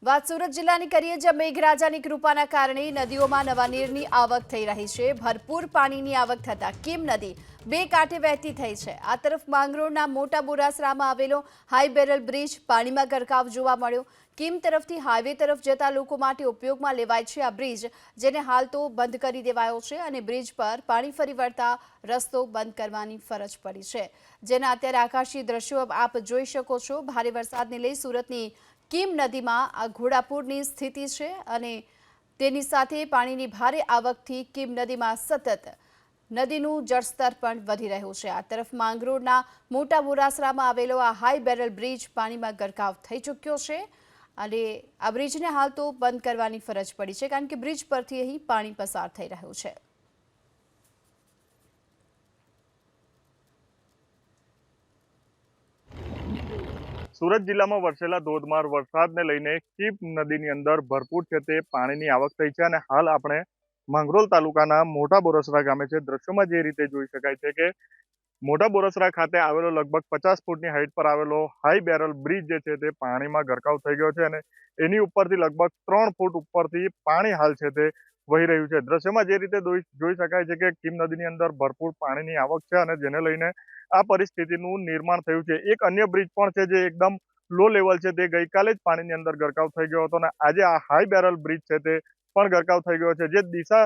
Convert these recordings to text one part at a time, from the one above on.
વાત સુરત જિલ્લાની કરીએ, જ્યાં મેઘરાજાની કૃપાના કારણે નદીઓમાં નવા નીરની આવક થઈ રહી છે। ભરપૂર પાણીની આવક થતા કીમ નદી બે કાંઠે વહેતી થઈ છે। આ તરફ માંગરોળના મોટા બોરાસરામાં આવેલો હાઈ બેરલ બ્રિજ પાણીમાં ગરકાવ જોવા મળ્યો। કીમ તરફથી હાઈવે તરફ જતા લોકો માટે ઉપયોગમાં લેવાય છે આ બ્રિજ, જેને હાલ તો બંધ કરી દેવાયો છે અને બ્રિજ પર પાણી ફરી વળતા રસ્તો બંધ કરવાની ફરજ પડી છે, જેના અત્યારે આકાશી દ્રશ્યો આપ જોઈ શકો છો। ભારે વરસાદને લઈ સુરતની કીમ નદીમાં આ ઘોડાપૂરની સ્થિતિ છે અને તેની સાથે પાણીની ભારે આવકથી કીમ નદીમાં સતત નદીનું જળસ્તર પણ વધી રહ્યું છે। આ તરફ માંગરોળના મોટા બોરાસરામાં આવેલો આ હાઈ બેરલ બ્રિજ પાણીમાં ગરકાવ થઈ ચૂક્યો છે અને આ બ્રિજને હાલ તો બંધ કરવાની ફરજ પડી છે, કારણ કે બ્રિજ પરથી અહીં પાણી પસાર થઈ રહ્યું છે। સુરત જિલ્લામાં વરસેલા ધોધમાર વરસાદને લઈને કીમ નદીની અંદર ભરપૂર છે તે પાણીની આવક થઈ છે અને હાલ આપણે માંગરોળ તાલુકાના મોટા બોરસરા ગામે છે। દ્રશ્યોમાં જે રીતે જોઈ શકાય છે કે મોટા બોરસરા ખાતે આવેલો લગભગ 50 ફૂટની હાઈટ પર આવેલો હાઈ બેરલ બ્રિજ જે છે તે પાણીમાં ગરકાવ થઈ ગયો છે અને એની ઉપરથી લગભગ 3 ફૂટ ઉપરથી પાણી હાલ છે તે વહી રહ્યું છે। દ્રશ્યમાં જે રીતે જોઈ શકાય છે કે કીમ નદીની અંદર ભરપૂર પાણીની આવક છે અને જેને લઈને આ પરિસ્થિતિનું નિર્માણ થયું છે। એક અન્ય બ્રિજ પણ છે જે એકદમ લો લેવલ છે તે ગઈકાલે જ પાણીની અંદર ગરકાવ થઈ ગયો હતો અને આજે આ હાઈ બેરલ બ્રિજ છે તે પણ ગરકાવ થઈ ગયો છે। જે દિશા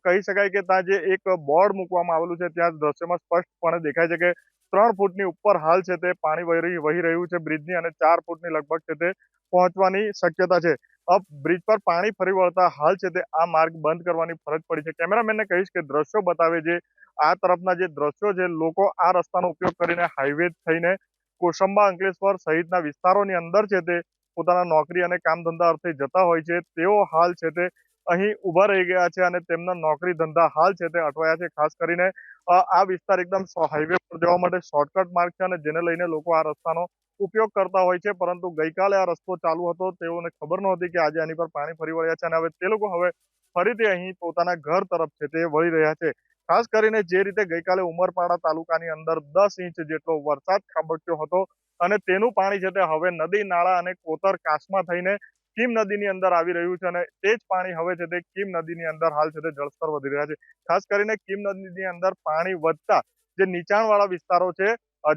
કહી શકાય કે ત્યાં જે એક બોર્ડ મૂકવામાં આવેલું છે ત્યાં દ્રશ્યમાં સ્પષ્ટપણે દેખાય છે કે 3 ફૂટની ઉપર હાલ છે તે પાણી વહી રહ્યું છે બ્રિજની અને 4 ફૂટની લગભગ છે તે પહોંચવાની શક્યતા છે। બ્રિજ પર પાણી ફરી વળતા હાલ છે તે આ માર્ગ બંધ કરવાની ફરજ પડી છે। કેમેરામેનને કહીશ કે દ્રશ્યો બતાવે છે આ તરફના જે દ્રશ્યો છે, લોકો આ રસ્તાનો ઉપયોગ કરીને હાઈવે થઈને કોસંબા, અંકલેશ્વર સહિતના વિસ્તારોની અંદર છે તે પોતાના નોકરી અને કામ ધંધા અર્થે જતા હોય છે। તેઓ હાલ છે તે અહીં ઊભા રહી ગયા છે અને તેમના નોકરી ધંધા હાલ છે તે અટવાયા છે। ખાસ કરીને આ વિસ્તાર એકદમ હાઈવે પર જવા માટે શોર્ટકટ માર્ગ છે અને જેને લઈને લોકો આ રસ્તાનો ઉપયોગ કરતા હોય છે, પરંતુ ગઈકાલે આ રસ્તો ચાલુ હતો, તેઓને ખબર નહોતી કે આજે આની પર પાણી ફરી વળ્યા છે અને હવે તે લોકો ફરીથી અહીં પોતાના ઘર તરફ છે તે વળી રહ્યા છે। ખાસ કરીને જે રીતે ગઈકાલે ઉમરપાડા તાલુકાની અંદર 10 ઇંચ જેટલો વરસાદ ખાબક્યો હતો અને તેનું પાણી છે તે હવે નદી નાળા અને કોતર કાસમાં થઈને કીમ નદીની અંદર આવી રહ્યું છે અને તે જ પાણી હવે છે તે કીમ નદીની અંદર હાલ છે તે જળસ્તર વધી રહ્યા છે। ખાસ કરીને કીમ નદીની અંદર પાણી વધતા જે નીચાણવાળા વિસ્તારો છે,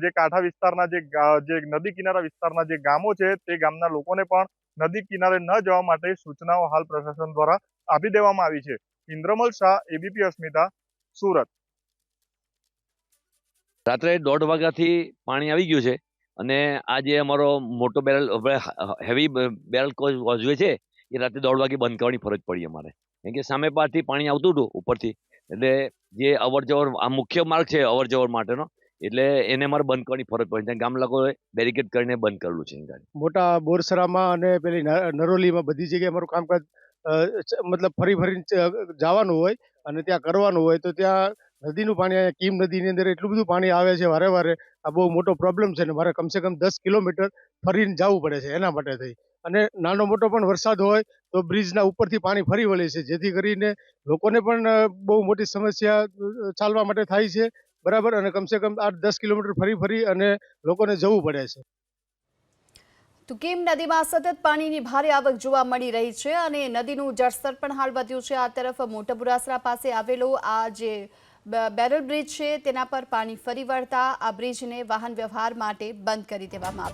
જે કાંઠા વિસ્તારના જે નદી કિનારા વિસ્તારના જે ગામો છે, તે ગામના લોકોને પણ નદી કિનારે ન જવા માટે સૂચનાઓ હાલ પ્રશાસન દ્વારા આપી દેવામાં આવી છે। ઇન્દ્રમલ શાહ, એબીપી અસ્મિતા, સુરત। રાત્રે 1:30 વાગ્યાથી પાણી આવી ગયું છે અને આ જે અમારો મોટો બેરલ હેવી બેરલ કોચ જોઈએ છે એ રાત્રે 1:30 વાગે બંધ કરવાની ફરજ પડી અમારે, કેમ કે સામે પાસથી પાણી આવતું હતું ઉપરથી, એટલે જે અવર જવર આ મુખ્ય માર્ગ છે અવર જવર માટેનો, એટલે એને અમારે બંધ કરવાની ફરજ પડી। ત્યાં ગામ લોકોએ બેરિકેડ કરીને બંધ કરેલું છે ગાડી। મોટા બોરસરામાં અને પેલી નરોલીમાં બધી જગ્યાએ અમારું કામકાજ મતલબ ફરીને જવાનું હોય અને ત્યાં કરવાનું હોય તો ત્યાં નદીનું પાણી, અહીંયા કીમ નદીની અંદર એટલું બધું પાણી આવે છે વારે, આ બહુ મોટો પ્રોબ્લેમ છે ને મારે કમસે કમ 10 કિલોમીટર ફરીને જવું પડે છે એના માટે થઈ। અને નાનો મોટો પણ વરસાદ હોય તો બ્રિજના ઉપરથી પાણી ફરી વળે છે, જેથી કરીને લોકોને પણ બહુ મોટી સમસ્યા ચાલવા માટે થાય છે, બરાબર। અને કમસે કમ 8-10 કિલોમીટર ફરી અને લોકોને જવું પડે છે। તો કીમ નદીમાં સતત પાણીની ભારે આવક જોવા મળી રહી છે અને નદીનું જળસ્તર પણ હાલ વધ્યું છે। આ તરફ મોટા બોરાસરા પાસે આવેલો આ જે બેરલ બ્રિજ છે તેના પર પાણી ફરી વળતા આ બ્રિજને વાહન વ્યવહાર માટે બંધ કરી દેવામાં આવ્યો।